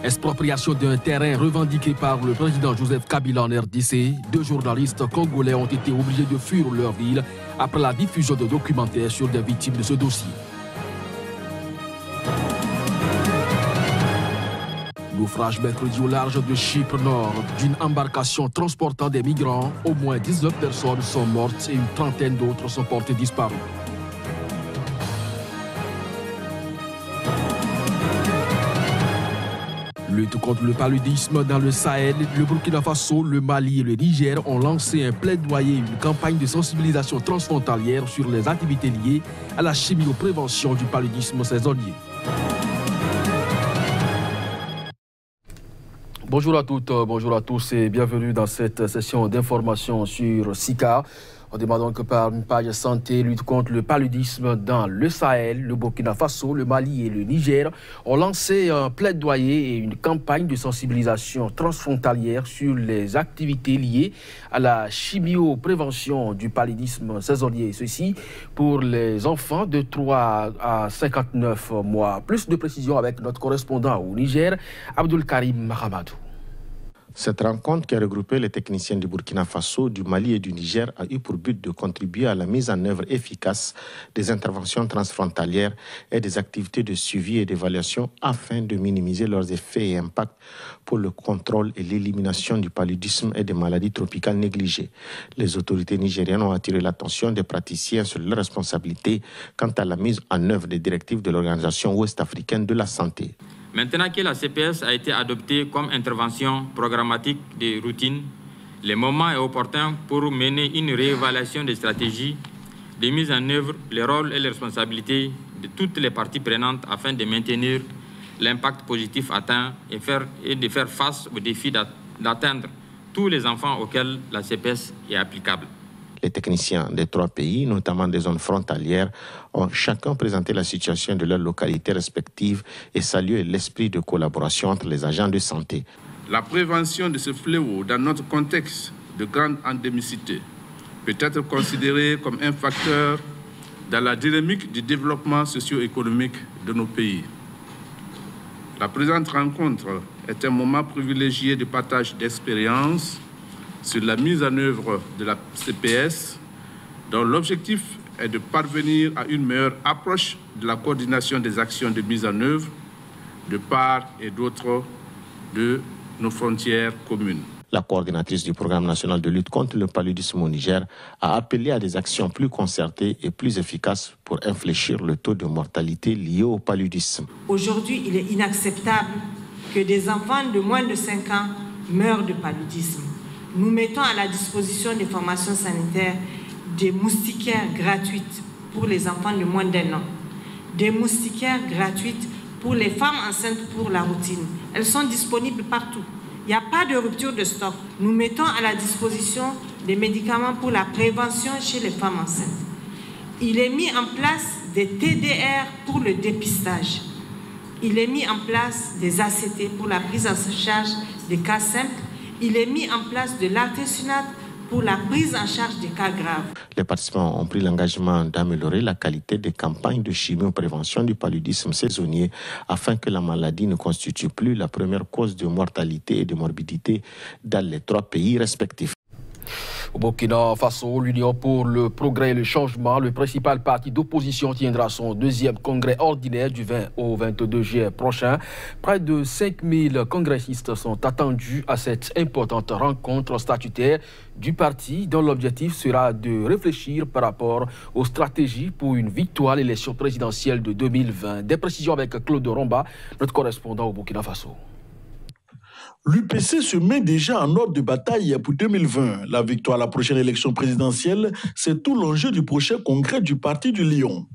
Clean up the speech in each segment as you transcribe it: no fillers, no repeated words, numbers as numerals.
Expropriation d'un terrain revendiqué par le président Joseph Kabila en RDC. 2 journalistes congolais ont été obligés de fuir leur ville après la diffusion de documentaires sur des victimes de ce dossier. Naufrage mercredi au large de Chypre Nord d'une embarcation transportant des migrants. Au moins 19 personnes sont mortes et une trentaine d'autres sont portées disparues. Lutte contre le paludisme dans le Sahel, le Burkina Faso, le Mali et le Niger ont lancé un plaidoyer et une campagne de sensibilisation transfrontalière sur les activités liées à la chimioprévention du paludisme saisonnier. Bonjour à toutes, bonjour à tous et bienvenue dans cette session d'information sur SICA. On démarre donc par une page santé, lutte contre le paludisme dans le Sahel. Le Burkina Faso, le Mali et le Niger ont lancé un plaidoyer et une campagne de sensibilisation transfrontalière sur les activités liées à la chimioprévention du paludisme saisonnier. Ceci pour les enfants de 3 à 59 mois. Plus de précisions avec notre correspondant au Niger, Abdul Karim Mahamadou. Cette rencontre qui a regroupé les techniciens du Burkina Faso, du Mali et du Niger a eu pour but de contribuer à la mise en œuvre efficace des interventions transfrontalières et des activités de suivi et d'évaluation afin de minimiser leurs effets et impacts pour le contrôle et l'élimination du paludisme et des maladies tropicales négligées. Les autorités nigériennes ont attiré l'attention des praticiens sur leurs responsabilités quant à la mise en œuvre des directives de l'Organisation ouest-africaine de la santé. Maintenant que la CPS a été adoptée comme intervention programmatique de routine, le moment est opportun pour mener une réévaluation des stratégies, de mise en œuvre, les rôles et les responsabilités de toutes les parties prenantes afin de maintenir l'impact positif atteint et de faire face au défi d'atteindre tous les enfants auxquels la CPS est applicable. Les techniciens des 3 pays, notamment des zones frontalières, ont chacun présenté la situation de leur localité respective et salué l'esprit de collaboration entre les agents de santé. La prévention de ce fléau dans notre contexte de grande endémicité peut être considérée comme un facteur dans la dynamique du développement socio-économique de nos pays. La présente rencontre est un moment privilégié de partage d'expériences sur la mise en œuvre de la CPS, dont l'objectif est de parvenir à une meilleure approche de la coordination des actions de mise en œuvre de part et d'autre de nos frontières communes. La coordinatrice du programme national de lutte contre le paludisme au Niger a appelé à des actions plus concertées et plus efficaces pour infléchir le taux de mortalité lié au paludisme. Aujourd'hui, il est inacceptable que des enfants de moins de 5 ans meurent de paludisme. Nous mettons à la disposition des formations sanitaires des moustiquaires gratuites pour les enfants de moins d'1 an, des moustiquaires gratuites pour les femmes enceintes pour la routine. Elles sont disponibles partout. Il n'y a pas de rupture de stock. Nous mettons à la disposition des médicaments pour la prévention chez les femmes enceintes. Il est mis en place des TDR pour le dépistage. Il est mis en place des ACT pour la prise en charge des cas simples. Il est mis en place de l'artesunate pour la prise en charge des cas graves. Les participants ont pris l'engagement d'améliorer la qualité des campagnes de chimioprévention du paludisme saisonnier afin que la maladie ne constitue plus la première cause de mortalité et de morbidité dans les 3 pays respectifs. Au Burkina Faso, l'Union pour le progrès et le changement, le principal parti d'opposition, tiendra son 2e congrès ordinaire du 20 au 22 juillet prochain. Près de 5000 congressistes sont attendus à cette importante rencontre statutaire du parti dont l'objectif sera de réfléchir par rapport aux stratégies pour une victoire à l'élection présidentielle de 2020. Des précisions avec Claude Romba, notre correspondant au Burkina Faso. L'UPC se met déjà en ordre de bataille pour 2020. La victoire à la prochaine élection présidentielle, c'est tout l'enjeu du prochain congrès du Parti du Lion.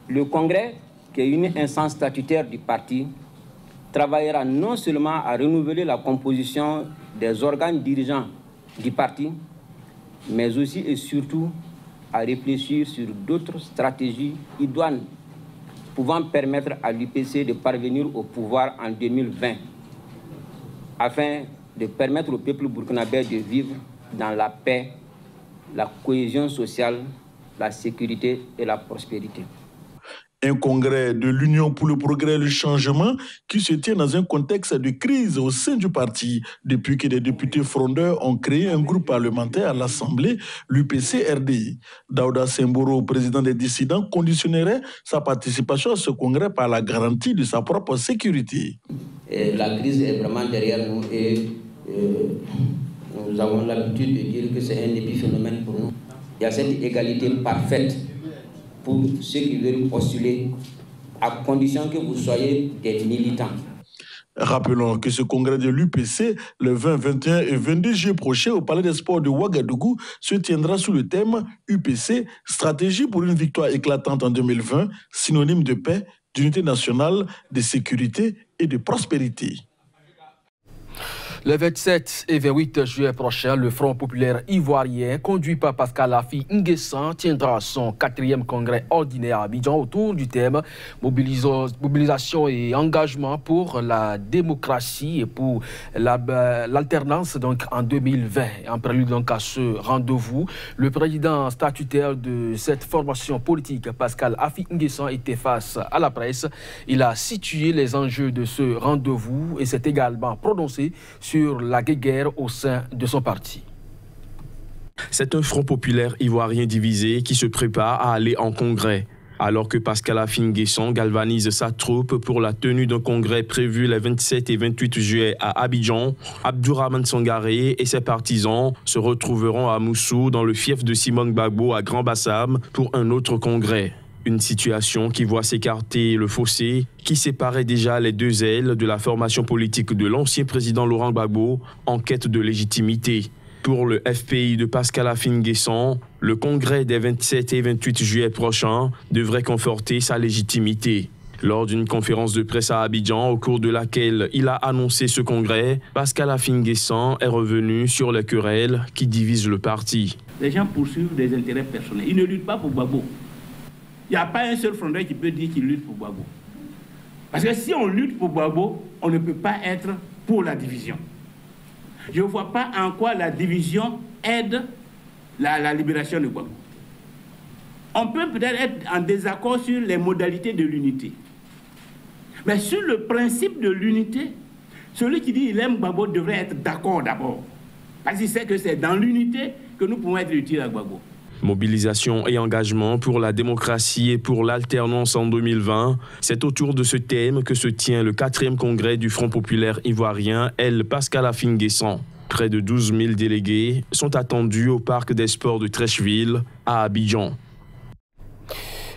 Le congrès, qui est une instance statutaire du parti, travaillera non seulement à renouveler la composition des organes dirigeants du parti, mais aussi et surtout à réfléchir sur d'autres stratégies idoines pouvant permettre à l'UPC de parvenir au pouvoir en 2020. Afin de permettre au peuple burkinabé de vivre dans la paix, la cohésion sociale, la sécurité et la prospérité. Un congrès de l'Union pour le progrès et le changement qui se tient dans un contexte de crise au sein du parti depuis que des députés frondeurs ont créé un groupe parlementaire à l'Assemblée, l'UPC-RDI. Daouda Semboro, président des dissidents, conditionnerait sa participation à ce congrès par la garantie de sa propre sécurité. La crise est vraiment derrière nous et nous avons l'habitude de dire que c'est un épiphénomène pour nous. Il y a cette égalité parfaite pour ceux qui veulent postuler, à condition que vous soyez des militants. Rappelons que ce congrès de l'UPC, le 20, 21 et 22 juillet prochain au Palais des Sports de Ouagadougou, se tiendra sous le thème UPC, stratégie pour une victoire éclatante en 2020, synonyme de paix, d'unité nationale, de sécurité et de prospérité. Le 27 et 28 juillet prochain, le Front populaire ivoirien, conduit par Pascal Affi N'Guessan, tiendra son 4e congrès ordinaire à Abidjan autour du thème mobilisation et engagement pour la démocratie et pour l'alternance donc en 2020. En prélude donc à ce rendez-vous, le président statutaire de cette formation politique, Pascal Affi N'Guessan, était face à la presse. Il a situé les enjeux de ce rendez-vous et s'est également prononcé sur la guerre au sein de son parti. C'est un front populaire ivoirien divisé qui se prépare à aller en congrès. Alors que Pascal Affi N'Guessan galvanise sa troupe pour la tenue d'un congrès prévu les 27 et 28 juillet à Abidjan, Abdourahmane Sangaré et ses partisans se retrouveront à Moussou dans le fief de Simone Gbagbo à Grand Bassam pour un autre congrès. Une situation qui voit s'écarter le fossé qui séparait déjà les deux ailes de la formation politique de l'ancien président Laurent Gbagbo en quête de légitimité. Pour le FPI de Pascal Affi N'Guessan, le congrès des 27 et 28 juillet prochains devrait conforter sa légitimité. Lors d'une conférence de presse à Abidjan, au cours de laquelle il a annoncé ce congrès, Pascal Affi N'Guessan est revenu sur les querelles qui divisent le parti. Les gens poursuivent des intérêts personnels. Ils ne luttent pas pour Gbagbo. Il n'y a pas un seul frondeur qui peut dire qu'il lutte pour Gbagbo. Parce que si on lutte pour Gbagbo, on ne peut pas être pour la division. Je ne vois pas en quoi la division aide la libération de Gbagbo. On peut peut-être être en désaccord sur les modalités de l'unité. Mais sur le principe de l'unité, celui qui dit qu'il aime Gbagbo devrait être d'accord d'abord. Parce qu'il sait que c'est dans l'unité que nous pouvons être utiles à Gbagbo. Mobilisation et engagement pour la démocratie et pour l'alternance en 2020, c'est autour de ce thème que se tient le 4e congrès du Front populaire ivoirien, Pascal Affi N'Guessan. Près de 12 000 délégués sont attendus au parc des sports de Trècheville à Abidjan.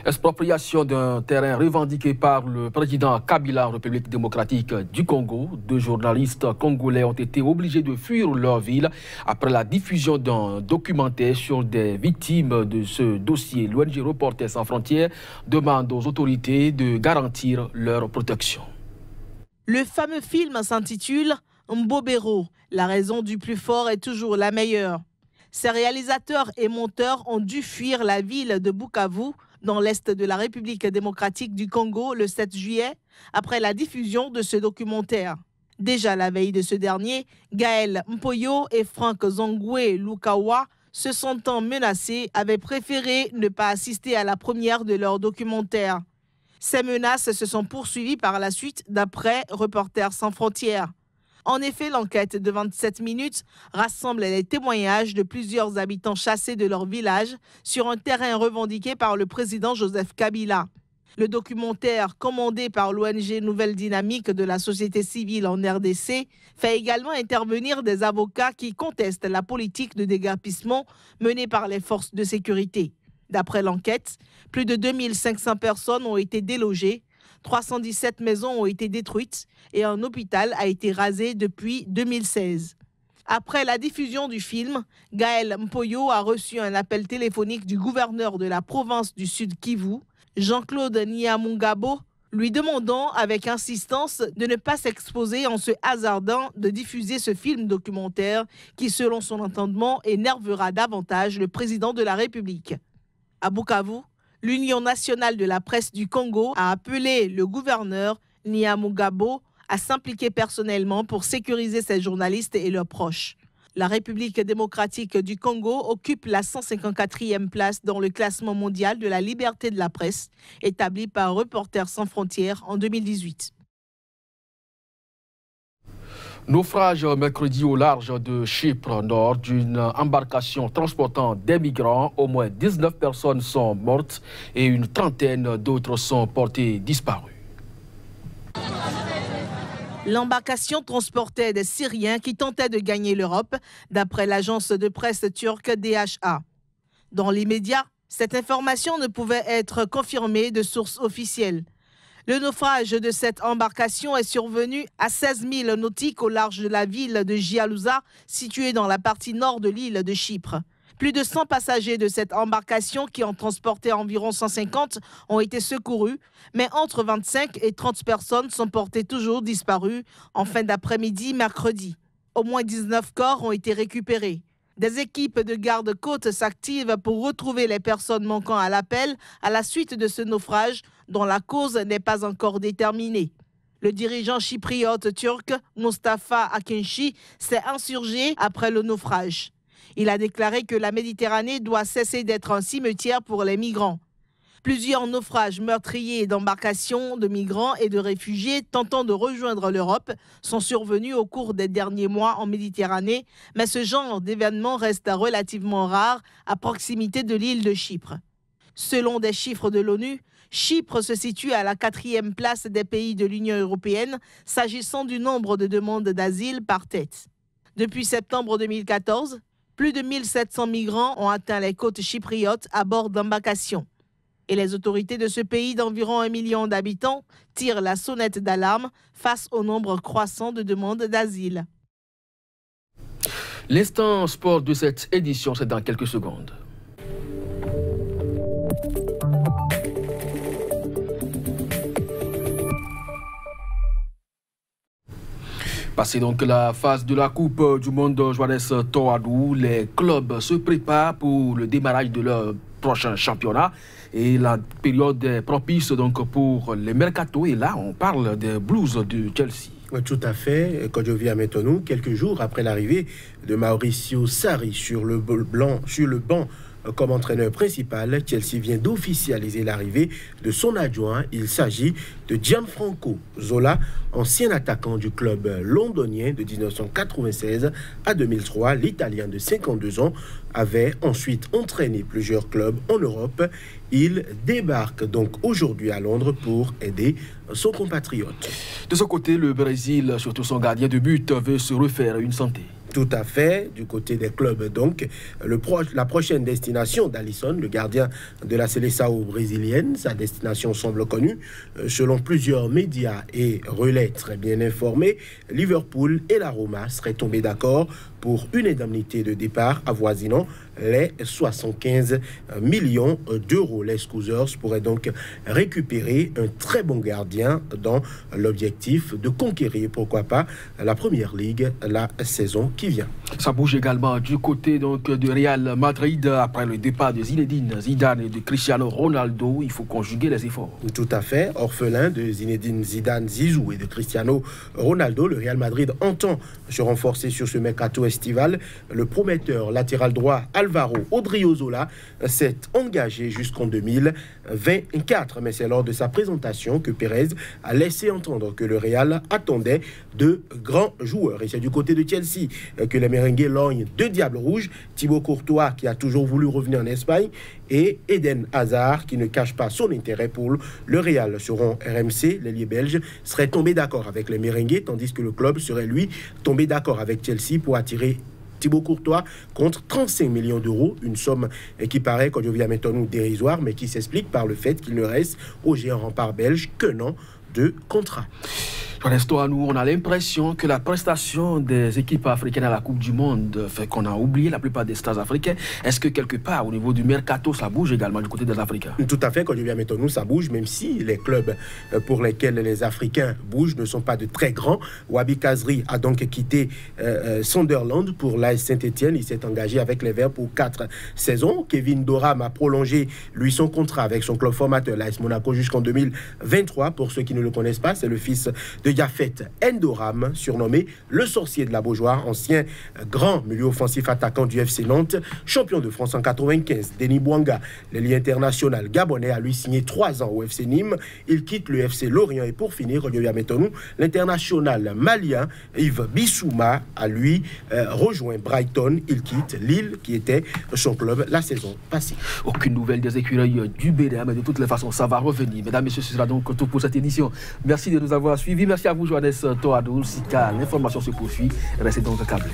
Expropriation d'un terrain revendiqué par le président Kabila en République démocratique du Congo. 2 journalistes congolais ont été obligés de fuir leur ville après la diffusion d'un documentaire sur des victimes de ce dossier. L'ONG Reporters sans frontières demande aux autorités de garantir leur protection. Le fameux film s'intitule Mbobero. La raison du plus fort est toujours la meilleure. Ces réalisateurs et monteurs ont dû fuir la ville de Bukavu, dans l'est de la République démocratique du Congo, le 7 juillet, après la diffusion de ce documentaire. Déjà la veille de ce dernier, Gaël Mpoyo et Franck Zongwe Lukawa, se sentant menacés, avaient préféré ne pas assister à la première de leur documentaire. Ces menaces se sont poursuivies par la suite, d'après Reporters sans frontières. En effet, l'enquête de 27 minutes rassemble les témoignages de plusieurs habitants chassés de leur village sur un terrain revendiqué par le président Joseph Kabila. Le documentaire, commandé par l'ONG Nouvelle Dynamique de la société civile en RDC, fait également intervenir des avocats qui contestent la politique de déguerpissement menée par les forces de sécurité. D'après l'enquête, plus de 2500 personnes ont été délogées, 317 maisons ont été détruites et un hôpital a été rasé depuis 2016. Après la diffusion du film, Gaël Mpoyo a reçu un appel téléphonique du gouverneur de la province du Sud Kivu, Jean-Claude Niamungabo, lui demandant avec insistance de ne pas s'exposer en se hasardant de diffuser ce film documentaire qui, selon son entendement, énervera davantage le président de la République. À Bukavu, l'Union nationale de la presse du Congo a appelé le gouverneur Niamungabo à s'impliquer personnellement pour sécuriser ses journalistes et leurs proches. La République démocratique du Congo occupe la 154e place dans le classement mondial de la liberté de la presse, établi par Reporters sans frontières en 2018. Naufrage mercredi au large de Chypre Nord d'une embarcation transportant des migrants. Au moins 19 personnes sont mortes et une trentaine d'autres sont portées disparues. L'embarcation transportait des Syriens qui tentaient de gagner l'Europe, d'après l'agence de presse turque DHA. Dans l'immédiat, cette information ne pouvait être confirmée de sources officielles. Le naufrage de cette embarcation est survenu à 16 milles nautiques au large de la ville de Gialouza, située dans la partie nord de l'île de Chypre. Plus de 100 passagers de cette embarcation, qui en transportait environ 150, ont été secourus, mais entre 25 et 30 personnes sont portées toujours disparues en fin d'après-midi mercredi. Au moins 19 corps ont été récupérés. Des équipes de garde-côte s'activent pour retrouver les personnes manquant à l'appel à la suite de ce naufrage dont la cause n'est pas encore déterminée. Le dirigeant chypriote turc, Mustafa Akinci, s'est insurgé après le naufrage. Il a déclaré que la Méditerranée doit cesser d'être un cimetière pour les migrants. Plusieurs naufrages meurtriers d'embarcations de migrants et de réfugiés tentant de rejoindre l'Europe sont survenus au cours des derniers mois en Méditerranée, mais ce genre d'événement reste relativement rare à proximité de l'île de Chypre. Selon des chiffres de l'ONU, Chypre se situe à la 4e place des pays de l'Union européenne s'agissant du nombre de demandes d'asile par tête. Depuis septembre 2014, plus de 1700 migrants ont atteint les côtes chypriotes à bord d'embarcations. Et les autorités de ce pays d'environ 1 million d'habitants tirent la sonnette d'alarme face au nombre croissant de demandes d'asile. L'instant sport de cette édition, c'est dans quelques secondes. Passé donc la phase de la Coupe du Monde Johannes Toadou, les clubs se préparent pour le démarrage de leur prochain championnat et la période est propice donc pour les mercato. Et là, on parle des Blues de Chelsea. Tout à fait, Kodjovi Ametonou, quelques jours après l'arrivée de Mauricio Sarri sur le banc comme entraîneur principal, Chelsea vient d'officialiser l'arrivée de son adjoint. Il s'agit de Gianfranco Zola, ancien attaquant du club londonien de 1996 à 2003. L'Italien de 52 ans avait ensuite entraîné plusieurs clubs en Europe. Il débarque donc aujourd'hui à Londres pour aider son compatriote. De son côté, le Brésil, surtout son gardien de but, veut se refaire une santé. Tout à fait, du côté des clubs donc, la prochaine destination d'Alisson, le gardien de la Seleção brésilienne, sa destination semble connue. Selon plusieurs médias et relais très bien informés, Liverpool et la Roma seraient tombés d'accord pour une indemnité de départ avoisinant les 75 millions d'euros. Les Scousers pourraient donc récupérer un très bon gardien dans l'objectif de conquérir, pourquoi pas, la Première Ligue la saison qui vient. Ça bouge également du côté donc de Real Madrid après le départ de Zinedine Zidane et de Cristiano Ronaldo. Il faut conjuguer les efforts. Tout à fait. Orphelin de Zinedine Zidane Zizou et de Cristiano Ronaldo, le Real Madrid entend se renforcer sur ce mercato estival. Le prometteur latéral droit Alvaro Odriozola s'est engagé jusqu'en 2024. Mais c'est lors de sa présentation que Pérez a laissé entendre que le Real attendait de grands joueurs. Et c'est du côté de Chelsea que les merengues lorgnent deux diables rouges, Thibaut Courtois qui a toujours voulu revenir en Espagne et Eden Hazard qui ne cache pas son intérêt pour le Real. Selon RMC, l'ailier belge serait tombé d'accord avec les merengues tandis que le club serait lui tombé d'accord avec Chelsea pour attirer Thibaut Courtois contre 35 millions d'euros, une somme qui paraît, quand je viens maintenant, dérisoire, mais qui s'explique par le fait qu'il ne reste au géant rempart belge qu'un an de contrat. Pour l'instant, nous, on a l'impression que la prestation des équipes africaines à la Coupe du Monde fait qu'on a oublié la plupart des stars africains. Est-ce que quelque part, au niveau du mercato, ça bouge également du côté des Africains? Tout à fait, quand je viens maintenant, ça bouge, même si les clubs pour lesquels les Africains bougent ne sont pas de très grands. Wabi Kazri a donc quitté Sunderland pour l'AS Saint-Etienne. Il s'est engagé avec les Verts pour 4 saisons. Kevin Doram a prolongé, lui, son contrat avec son club formateur, l'AS Monaco, jusqu'en 2023. Pour ceux qui ne le connaissent pas, c'est le fils de de Yafet Endoram, surnommé le sorcier de la Beaujoire, ancien grand milieu offensif attaquant du FC Nantes, champion de France en 95. Denis Bouanga, l'ailier international gabonais, a lui signé 3 ans au FC Nîmes. Il quitte le FC Lorient et pour finir, l'international malien Yves Bissouma a lui rejoint Brighton. Il quitte Lille qui était son club la saison passée. Aucune nouvelle des écureuils du Bénin, mais de toutes les façons, ça va revenir. Mesdames et messieurs, ce sera donc tout pour cette édition. Merci de nous avoir suivis. Merci à vous, Johannes Toadou. Sika, l'information se poursuit. Restez donc câblés.